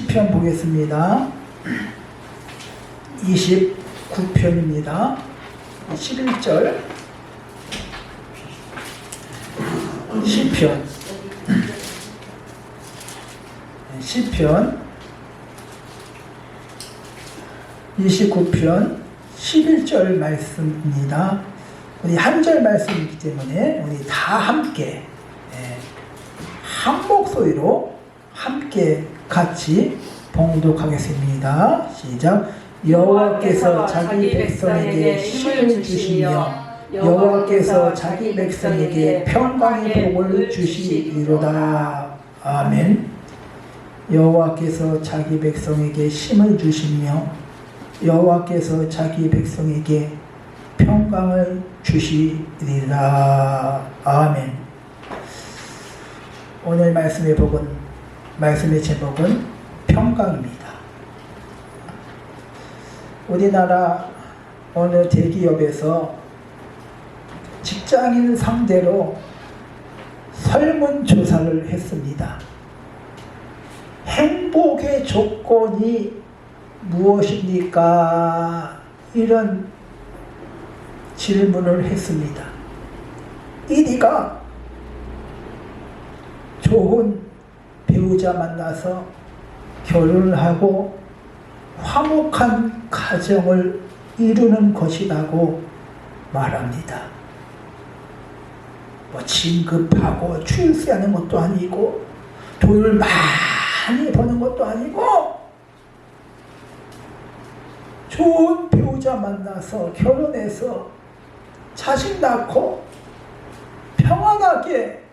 시편 보겠습니다. 29편입니다. 11절 시편 29편 11절 말씀입니다. 우리 한 절 말씀이기 때문에 우리 다 함께 한 목소리로 함께 같이 봉독하겠습니다. 시작. 여호와께서 자기 백성에게 힘을 주시며 여호와께서 자기 백성에게 평강의 복을 주시리로다. 아멘. 여호와께서 자기 백성에게 힘을 주시며 여호와께서 자기 백성에게 평강을 주시리라. 아멘. 오늘 말씀의 제목은 평강입니다. 우리나라 어느 대기업에서 직장인 상대로 설문조사를 했습니다. 행복의 조건이 무엇입니까? 이런 질문을 했습니다. 1위가 좋은 배우자 만나서 결혼을 하고 화목한 가정을 이루는 것이라고 말합니다. 뭐 진급하고 출세하는 것도 아니고 돈을 많이 버는 것도 아니고 좋은 배우자 만나서 결혼해서 자식 낳고 평안하게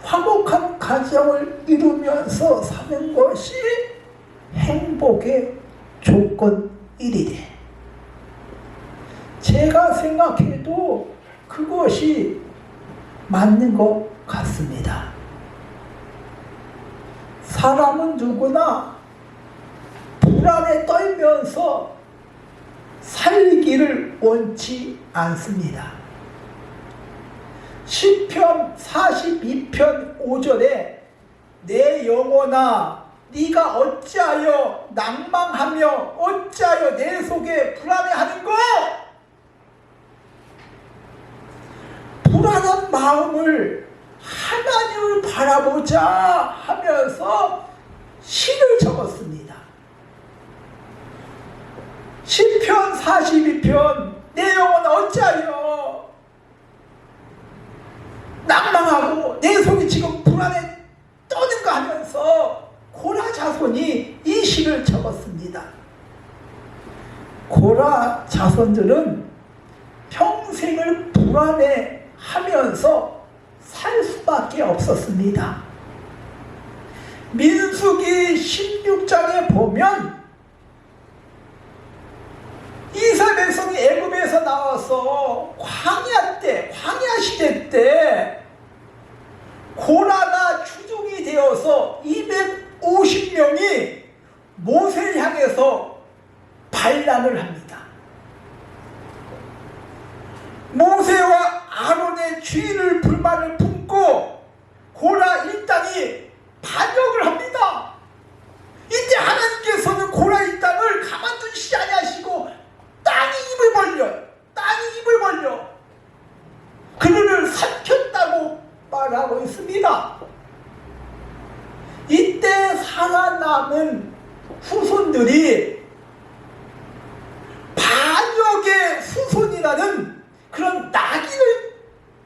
화목한 가정을 이루면서 사는 것이 행복의 조건 1위래. 제가 생각해도 그것이 맞는 것 같습니다. 사람은 누구나 불안에 떨면서 살기를 원치 않습니다. 시편 42편 5절에 내 영혼아 네가 어찌하여 낭망하며 어찌하여 내 속에 불안해하는고? 불안한 마음을 하나님을 바라보자 하면서 시를 적었습니다. 시편 42편 내 영혼아 어찌하여 낭망하고 내 속이 지금 불안에 떠는가 하면서 고라 자손이 이 시를 적었습니다. 고라 자손들은 평생을 불안해 하면서 살 수밖에 없었습니다. 민수기 16장에 보면 이스라엘 백성이 애굽에서 나와서 광야 시대 때 고라가 주종이 되어서 250명이 모세를 향해서 반란을 합니다. 모세와 아론의 주의를 불만을 품고 고라 일당이 반역을 합니다. 이때 하나님께서는 고라 일당을 가만두시지 아니하시고 땅이 입을 벌려 그들을 삼켰다고 말하고 있습니다. 이때 살아남은 후손들이 반역의 후손이라는 그런 낙인을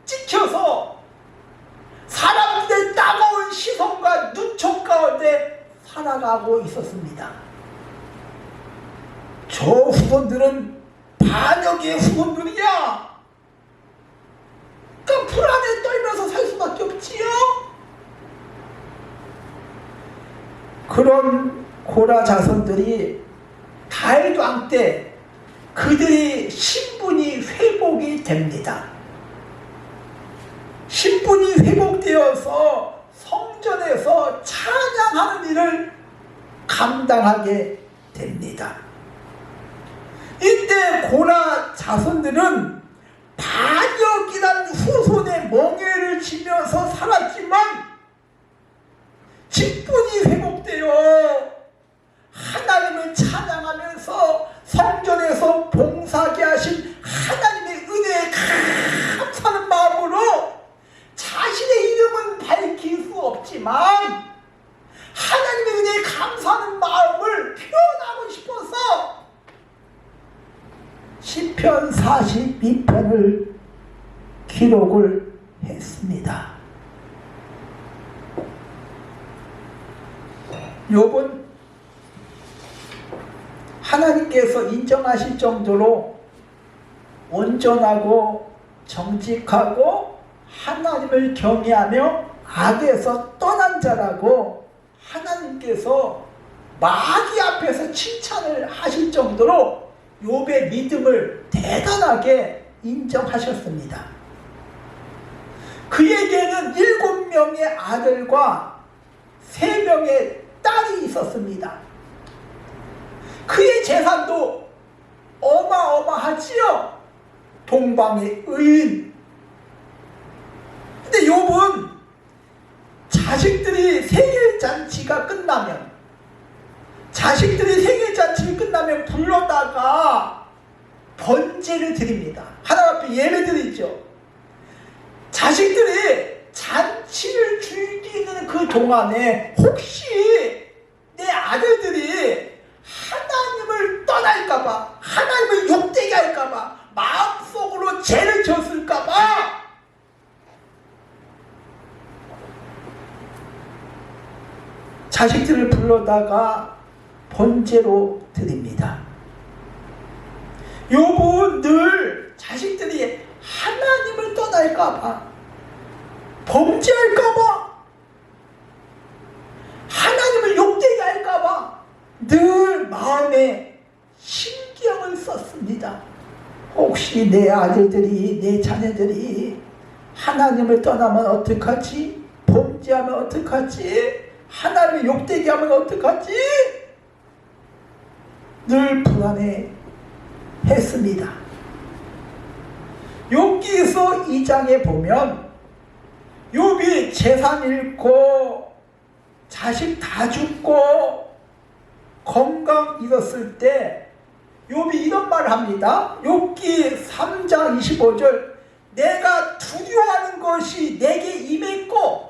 찍혀서 사람들의 따가운 시선과 눈총 가운데 살아가고 있었습니다. 저 후손들은 반역의 후손들이야. 그러니까 불안에 떨면서 살 수밖에 없지요. 그런 고라 자손들이 가을왕 때 그들이 신분이 회복이 됩니다. 신분이 회복되어서 성전에서 찬양하는 일을 감당하게 됩니다. 이때 고라 자손들은 반역이라는 후손의 멍에를 지면서 살았지만 직분이 회복되어 용서하는 마음을 표현하고 싶어서 시편 42편을 기록을 했습니다. 욥은 하나님께서 인정하실 정도로 온전하고 정직하고 하나님을 경외하며 악에서 떠난 자라고 하나님께서 마귀 앞에서 칭찬을 하실 정도로 욥의 믿음을 대단하게 인정하셨습니다. 그에게는 7명의 아들과 3명의 딸이 있었습니다. 그의 재산도 어마어마하지요. 동방의 의인. 근데 욥은 자식들이 생일잔치가 끝나면 불러다가 번제를 드립니다. 하나님 앞에 예배 드리죠. 자식들이 잔치를 즐기는 그 동안에 혹시 내 아들들이 하나님을 떠날까봐, 하나님을 욕되게 할까봐, 마음속으로 죄를 졌을까봐 자식들을 불러다가 번제로 드립니다. 욥은 늘 자식들이 하나님을 떠날까봐, 범죄할까봐, 하나님을 욕되게 할까봐 늘 마음에 신경을 썼습니다. 혹시 내 아들들이, 내 자녀들이 하나님을 떠나면 어떡하지? 범죄하면 어떡하지? 하나님을 욕되게 하면 어떡하지? 늘 불안해 했습니다. 욥기서 2장에 보면 욥이 재산 잃고 자식 다 죽고 건강 잃었을 때 욥이 이런 말을 합니다. 욥기 3장 25절, 내가 두려워하는 것이 내게 임했고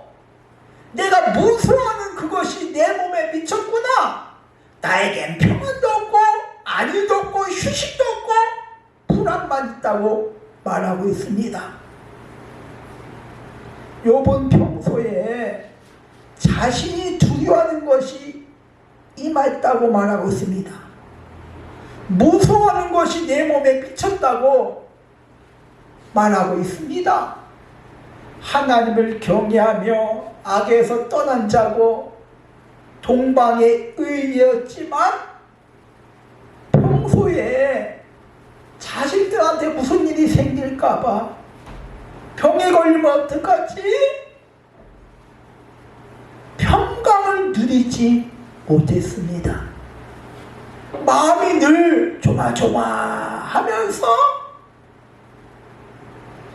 내가 무서워하는 그것이 내 몸에 미쳤구나. 나에겐 평안도 없고 안위도 없고 휴식도 없고 불안만 있다고 말하고 있습니다. 욥은 평소에 자신이 두려워하는 것이 임했다고 말하고 있습니다. 무서워하는 것이 내 몸에 미쳤다고 말하고 있습니다. 하나님을 경외하며 악에서 떠난 자고 동방의 의인이었지만 평소에 자식들한테 무슨 일이 생길까봐, 병에 걸리면 어떡하지? 평강을 누리지 못했습니다. 마음이 늘 조마조마하면서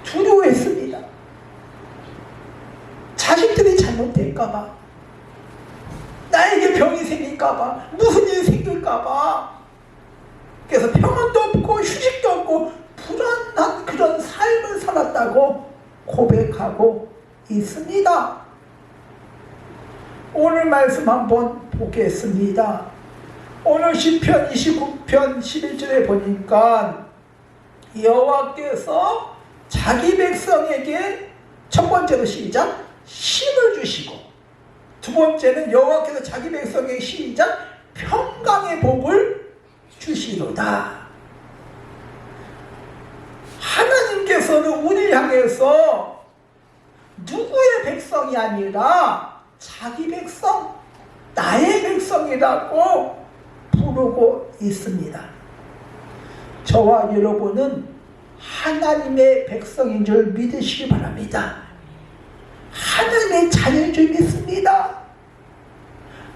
두려워했습니다. 자식들이 잘못될까봐, 나에게 병이 생길까봐, 무슨 일이 생길까봐, 그래서 평안도 없고 휴식도 없고 불안한 그런 삶을 살았다고 고백하고 있습니다. 오늘 말씀 한번 보겠습니다. 오늘 시편 29편 11절에 보니까 여호와께서 자기 백성에게 첫 번째로 시작, 힘을 주시고, 두 번째는 여호와께서 자기 백성에게 시작, 평강의 복을 주시로다. 하나님께서는 우리를 향해서 누구의 백성이 아니라 자기 백성, 나의 백성이라고 부르고 있습니다. 저와 여러분은 하나님의 백성인 줄 믿으시기 바랍니다. 하나님의 자녀인 줄 믿습니다.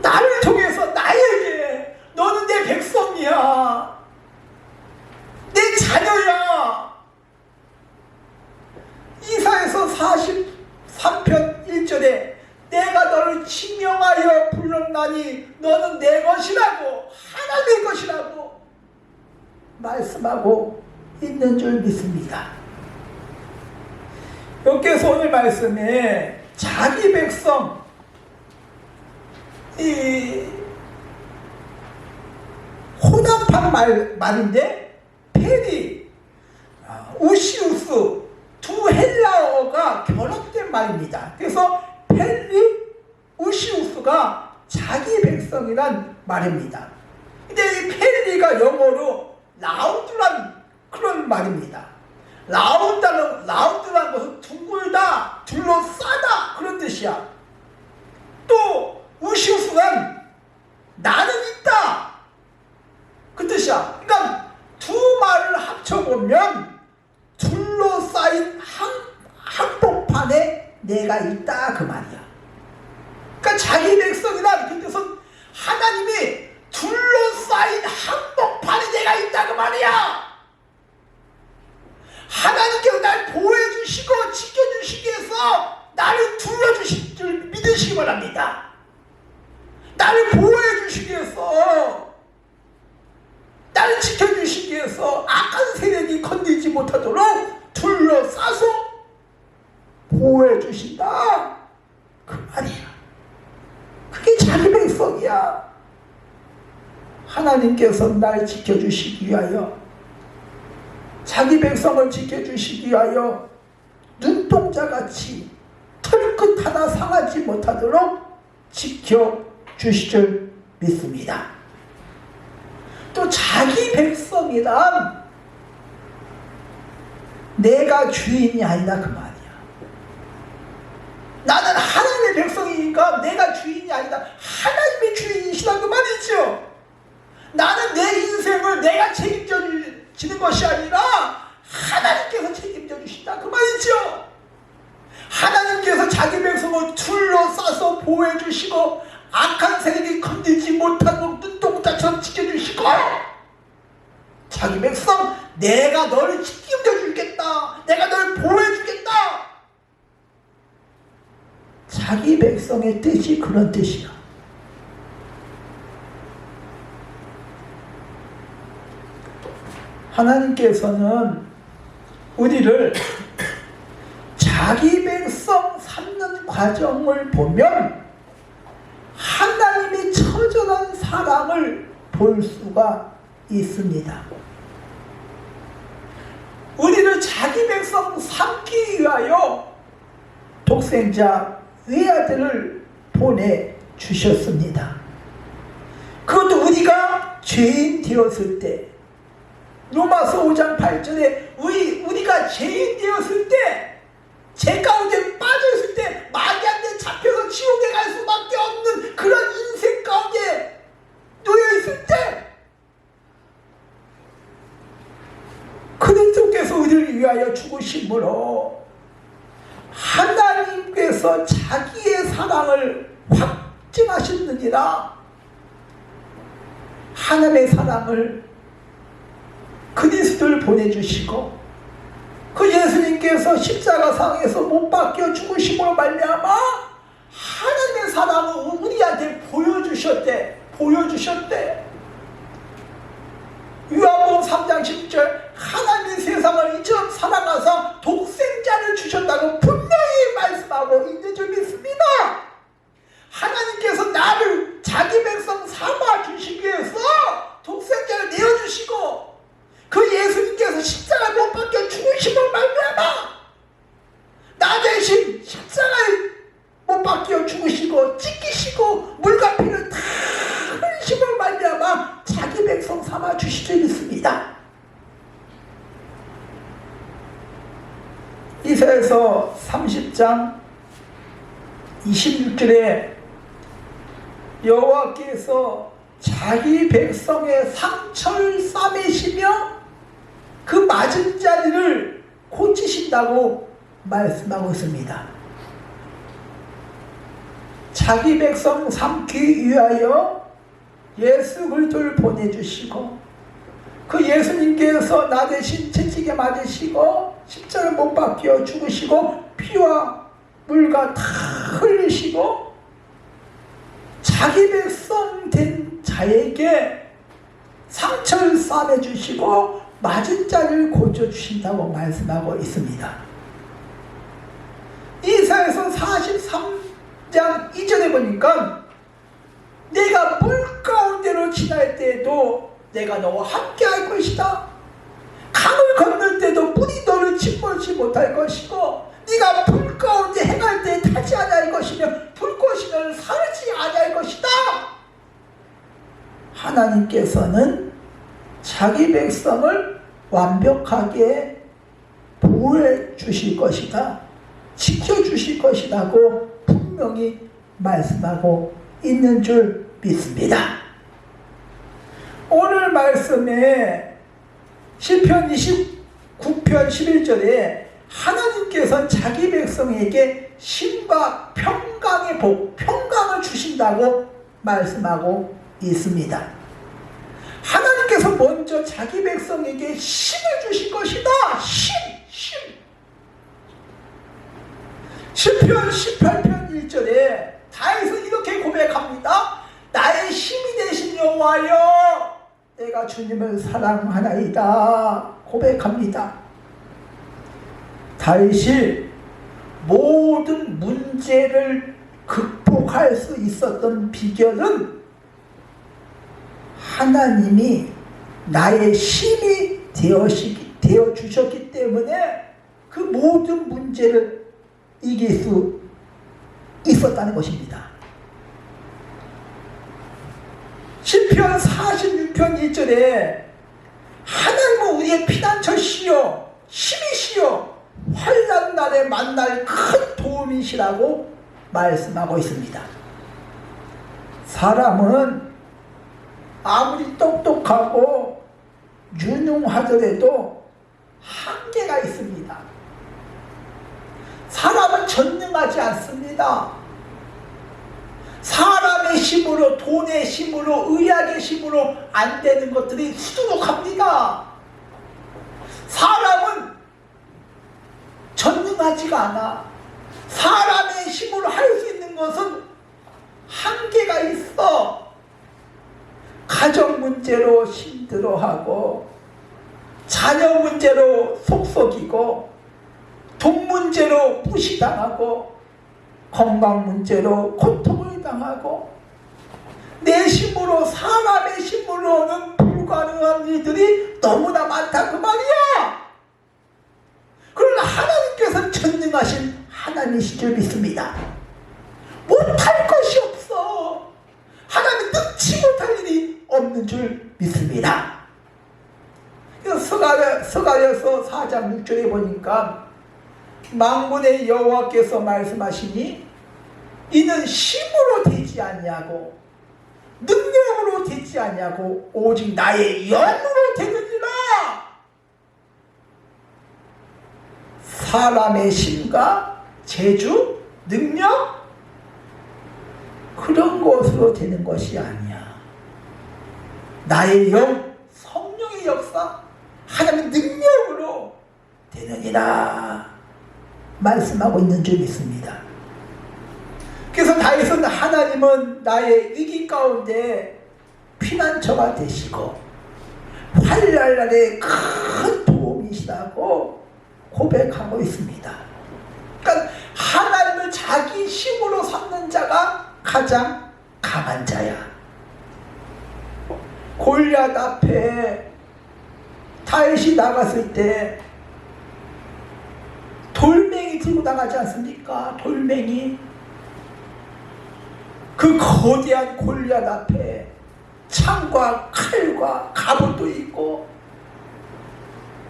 나를 통해서 나에게 너는 내 백성이야, 내 자녀야. 이사야서 43편 1절에 내가 너를 지명하여 불렀나니 너는 내 것이라고, 하나님의 것이라고 말씀하고 있는 줄 믿습니다. 여기서 오늘 말씀에 자기 백성, 이 한 말인데 페리, 우시우스 두 헬라어가 결합된 말입니다. 그래서 펠리 우시우스가 자기 백성이란 말입니다. 근데 이 펠리가 영어로 라우드란 그런 말입니다. 라우드라는 것은 둥글다, 둘러싸다 그런 뜻이야. 또 우시우스는 나는 있다 그 뜻이야. 그러니까 두 말을 합쳐보면 둘러싸인 한복판에 내가 있다 그 말이야. 그러니까 자기 백성이란 그 뜻은 하나님이 둘러싸인 한복판에 내가 있다 그 말이야. 하나님께서 날 보호해주시고 지켜주시기 위해서 나를 둘러주실 줄 믿으시기 바랍니다. 나를 보호해주시기 위해서, 나를 지켜주시기 위해서 악한 세력이 건들지 못하도록 둘러싸서 보호해주신다 그 말이야. 그게 자기 백성이야. 하나님께서 날 지켜주시기 위하여, 자기 백성을 지켜주시기 위하여 눈동자같이 털끝 하나 상하지 못하도록 지켜주실 줄 믿습니다. 또 자기 백성이란 내가 주인이 아니다 그 말이야. 나는 하나님의 백성이니까 내가 주인이 아니다. 하나님의 주인이시다 그 말이죠. 나는 내 인생을 내가 책임져 주는 것이 아니라 하나님께서 책임져 주신다 그 말이죠. 하나님께서 자기 백성을 둘러싸서 보호해 주시고 악한 세력이 건들지 못하도록 눈동자처럼 지켜주시고, 자기 백성 내가 너를 책임져 주겠다, 내가 너를 보호해 주겠다. 자기 백성의 뜻이 그런 뜻이야. 하나님께서는 우리를 자기 백성 삼는 과정을 보면 하나님의 처절한 사랑을 볼 수가 있습니다. 우리를 자기 백성 삼기 위하여 독생자 외아들을 보내주셨습니다. 그것도 우리가 죄인 되었을 때, 로마서 5장 8절에 우리가 죄인 되었을 때, 죄 가운데 빠져있을 때, 마귀한테 잡혀서 지옥에 갈 수밖에 없는 그런 인생 가운데 놓여있을 때, 그리스도께서 우리를 위하여 죽으심으로 하나님께서 자기의 사랑을 확증하셨느니라. 하나님의 사랑을 그리스도를 보내주시고, 그 예수님께서 십자가상에서 못 박혀 죽으심으로 말미암아 하나님의 사랑을 우리한테 보여주셨대. 요한복음 3장 10절, 하나님이 세상을 이처럼 사랑하사 독생자를 주셨다고 분명히 말씀하고 있는 줄 믿습니다. 하나님께서 나를 자기 백성 삼아 주시기 위해서 독생자를 내어주시고, 그 예수님께서 십자가에 못 박혀 죽으심을 말미암아 나 대신 십자가에 못 박혀 죽으시고 찢기시고 물과 피를 다 흘리심을 말미암아 자기 백성 삼아 주실 줄 믿습니다. 이사야서 30장 26절에 여호와께서 자기 백성의 상처를 싸매시며 그 맞은 자리를 고치신다고 말씀하고 있습니다. 자기 백성 삼기 위하여 예수 그리스도를 보내주시고, 그 예수님께서 나 대신 채찍에 맞으시고 십자가에 못 박혀 죽으시고 피와 물과 다 흘리시고 자기 백성 된 자에게 상처를 싸매주시고 맞은 자를 고쳐주신다고 말씀하고 있습니다. 이사야서 43장 2절에 보니까 내가 물 가운데로 지날 때에도 내가 너와 함께 할 것이다. 강을 건널 때도 물이 너를 짓밟지 못할 것이고 네가 불 가운데 행할 때 타지 아니할 것이며 불꽃이 너를 사르지 아니할 것이다. 하나님께서는 자기 백성을 완벽하게 보호해 주실 것이다, 지켜주실 것이라고 분명히 말씀하고 있는 줄 믿습니다. 오늘 말씀에 시편 29편 11절에 하나님께서는 자기 백성에게 쉼과 평강의 복, 평강을 주신다고 말씀하고 있습니다. 하나님께서 먼저 자기 백성에게 쉼을 주실 것이다. 쉼. 시편 18편 1절에 다윗은 이렇게 고백합니다. 나의 힘이 되신 여호와여, 내가 주님을 사랑하나이다 고백합니다. 다윗이 모든 문제를 극복할 수 있었던 비결은 하나님이 나의 힘이 되어 주셨기 때문에 그 모든 문제를 이길 수 있었다는 것입니다. 시편 46편 1절에 하나님은 우리의 피난처시요 힘이시요 환난 날에 만날 큰 도움이시라고 말씀하고 있습니다. 사람은 아무리 똑똑하고 유능하더라도 한계가 있습니다. 사람은 전능하지 않습니다. 사람의 힘으로, 돈의 힘으로, 의학의 힘으로 안 되는 것들이 수두룩합니다. 사람은 전능하지가 않아. 사람의 힘으로 할 수 있는 것은 한계가 있어. 가정 문제로 힘들어하고, 자녀 문제로 속썩이고, 돈 문제로 무시당하고, 건강 문제로 고통을 당하고, 내 힘으로, 사람의 힘으로는 불가능한 일들이 너무나 많다 그 말이야. 그러나 하나님께서는 전능하신 하나님이신 줄 믿습니다. 못할 것이 없어. 하나님 능치 못할 일이 없는 줄 믿습니다. 스가랴서 4장 6절에 보니까 만군의 여호와께서 말씀하시니 이는 힘으로 되지 아니하고 능력으로 되지 아니하고 오직 나의 영으로 되느니라. 사람의 힘과 재주, 능력 그런 것으로 되는 것이 아니야. 나의 영, 성령의 역사, 하나님의 능력으로 되느니라 말씀하고 있는 줄 믿습니다. 그래서 다윗은 하나님은 나의 위기 가운데 피난처가 되시고 환난 날에 큰 도움이시라고 고백하고 있습니다. 그러니까 하나님을 자기 힘으로 삼는 자가 가장 강한 자야. 골리앗 앞에 다윗이 나갔을 때 돌멩이 들고 나가지 않습니까? 돌멩이. 그 거대한 골리앗 앞에 창과 칼과 갑옷도 있고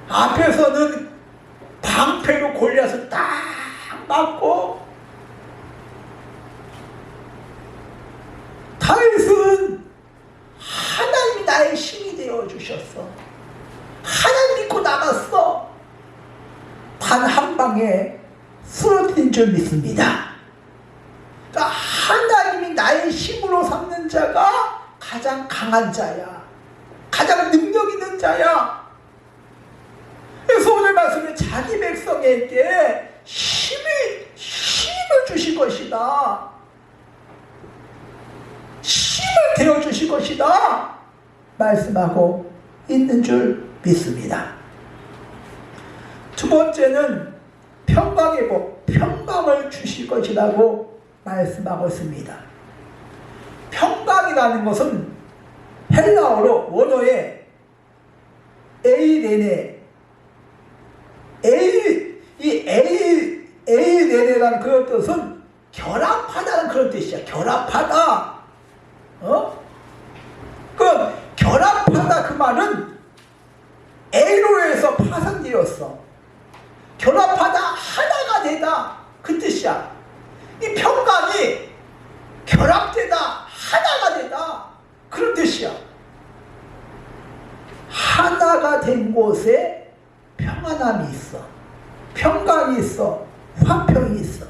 앞에서는 방패로 골리앗을 딱 맞고, 다윗은 하나님이 나의 힘이 되어 주셨어. 하나님 믿고 나갔어. 단 한 방에 쓰러뜨린 줄 믿습니다. 그러니까 하나님이 나의 힘으로 삼는 자가 가장 강한 자야. 가장 능력 있는 자야. 그래서 오늘 말씀에 자기 백성에게 힘을 주실 것이다. 힘을 되어 주실 것이다 말씀하고 있는 줄 믿습니다. 두 번째는 평강의 복, 평강을 주실 것이라고 말씀하고 있습니다. 평강이라는 것은 헬라어로 원어에 에이레네, 에이레네라는 그런 뜻은 결합하다는 그런 뜻이야. 결합하다. 그 결합하다 그 말은 에로에서 파생되었어. 결합하다, 하나가 되다, 그 뜻이야. 이 평강이 결합되다, 하나가 되다, 그런 뜻이야. 하나가 된 곳에 평안함이 있어, 평강이 있어, 화평이 있어.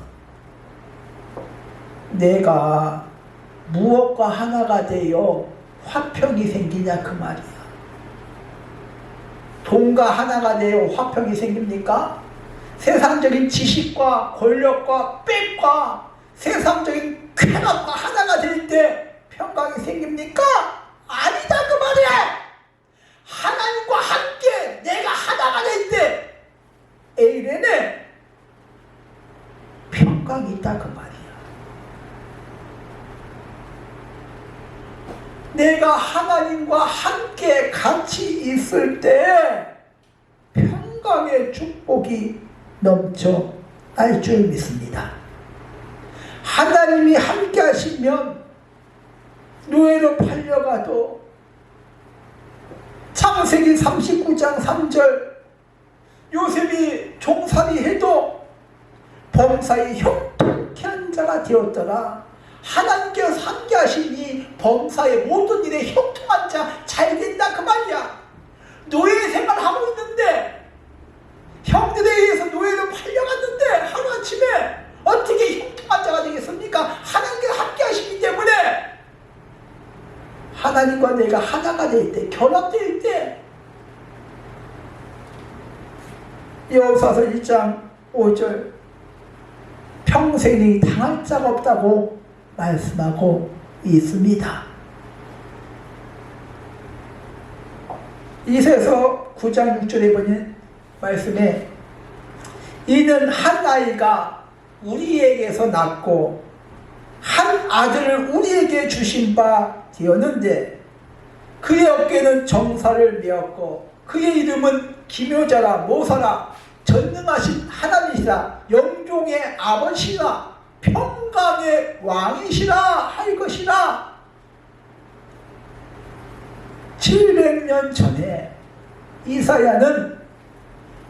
내가 무엇과 하나가 되어 화평이 생기냐 그 말이야. 돈과 하나가 되어 화평이 생깁니까? 세상적인 지식과 권력과 빽과 세상적인 쾌락과 하나가 될 때 평강이 생깁니까? 아니다 그 말이야. 하나님과 함께 내가 하나가 될 때 에이레네 평강이 있다 그 말이야. 내가 하나님과 함께 같이 있을 때 평강의 축복이 넘쳐 날 줄 믿습니다. 하나님이 함께 하시면 노예로 팔려가도 창세기 39장 3절 요셉이 종살이 해도 범사에 형통케 한 자가 되었더라. 하나님께서 함께 하시니 범사의 모든 일에 형통한 자 잘 된다 그 말이야. 노예 생활하고 있는데 형들에 의해서 노예로 팔려갔는데 하루아침에 어떻게 형통한 자가 되겠습니까? 하나님께서 함께 하시기 때문에 하나님과 내가 하나가 될 때, 결합될 때 여호수아서 1장 5절 평생이 당할 자가 없다고 말씀하고 있습니다. 이새서 9장 6절에 보는 말씀에 이는 한 아이가 우리에게서 낳고 한 아들을 우리에게 주신 바 되었는데 그의 어깨는 정사를 메었고 그의 이름은 기묘자라 모사라 전능하신 하나님이시라 영종의 아버지시라 평강의 왕이시라 할 것이라. 700년 전에 이사야는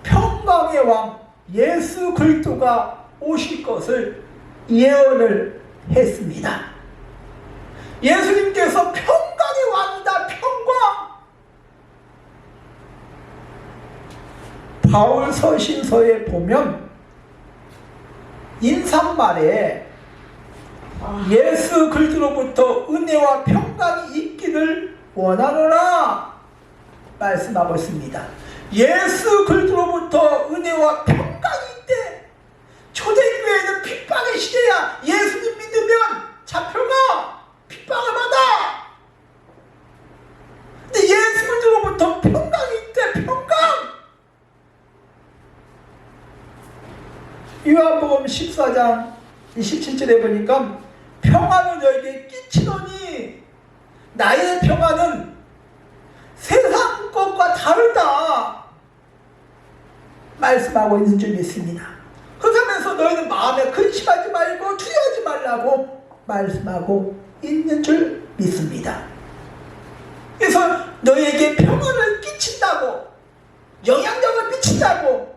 평강의 왕 예수 그리스도가 오실 것을 예언을 했습니다. 예수님께서 평강의 왕이다. 평강. 바울 서신서에 보면 인사말에 예수 그리스도로부터 은혜와 평강이 있기를 원하노라 말씀하고 있습니다. 예수 그리스도로부터 은혜와 평강이 있대. 초대교회는 핍박의 시대야. 예수님 믿으면 잡혀가 핍박을 받아. 근데 예수 그리스도로부터 평강이 있대. 평강. 요한복음 14장 27절에 보니까 평안을 너에게 끼치노니 나의 평안은 세상 것과 다르다 말씀하고 있는 줄 믿습니다. 그러면서 너희는 마음에 근심하지 말고 두려워하지 말라고 말씀하고 있는 줄 믿습니다. 그래서 너희에게 평안을 끼친다고 영향력을 미친다고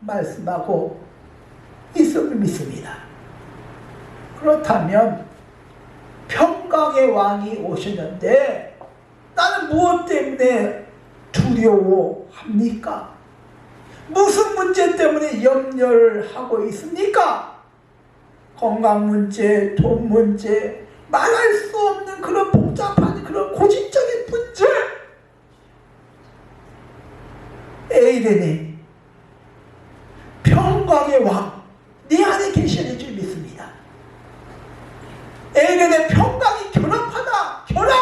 말씀하고 있음을 믿습니다. 그렇다면 평강의 왕이 오셨는데 나는 무엇 때문에 두려워합니까? 무슨 문제 때문에 염려를 하고 있습니까? 건강 문제, 돈 문제, 말할 수 없는 그런 복잡한 그런 고질적인 문제. 에이레네 평강의 왕 네 안에 계시는 줄 믿습니다. 에이레네 평강이 결합하다. 결합.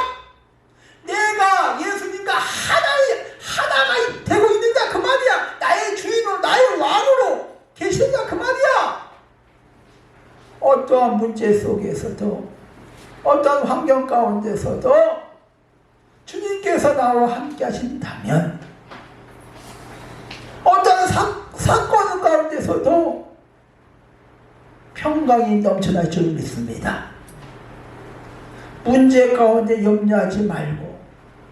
내가 예수님과 하나가 되고 있는다 그 말이야. 나의 주인으로 나의 왕으로 계신다 그 말이야. 어떠한 문제 속에서도 어떠한 환경 가운데서도 주님 나와 함께 하신다면 어떤 사건 가운데서도 평강이 넘쳐날 줄 믿습니다. 문제 가운데 염려하지 말고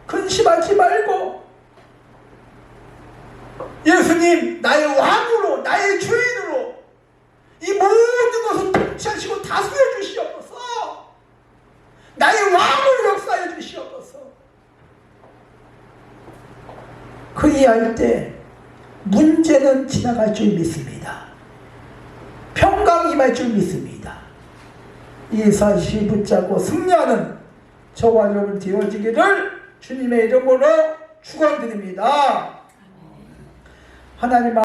근심하지 말고 예수님 나의 왕으로 나의 주인으로 이 모든 것을 통치하시고 다스려 주시옵소서. 나의 왕으로 역사해 주시옵소서. 그리할 때 문제는 지나갈 줄 믿습니다. 평강 임할 줄 믿습니다. 이 사실을 붙잡고 승리하는 저와 여러분 되어지기를 주님의 이름으로 축원드립니다. 하나님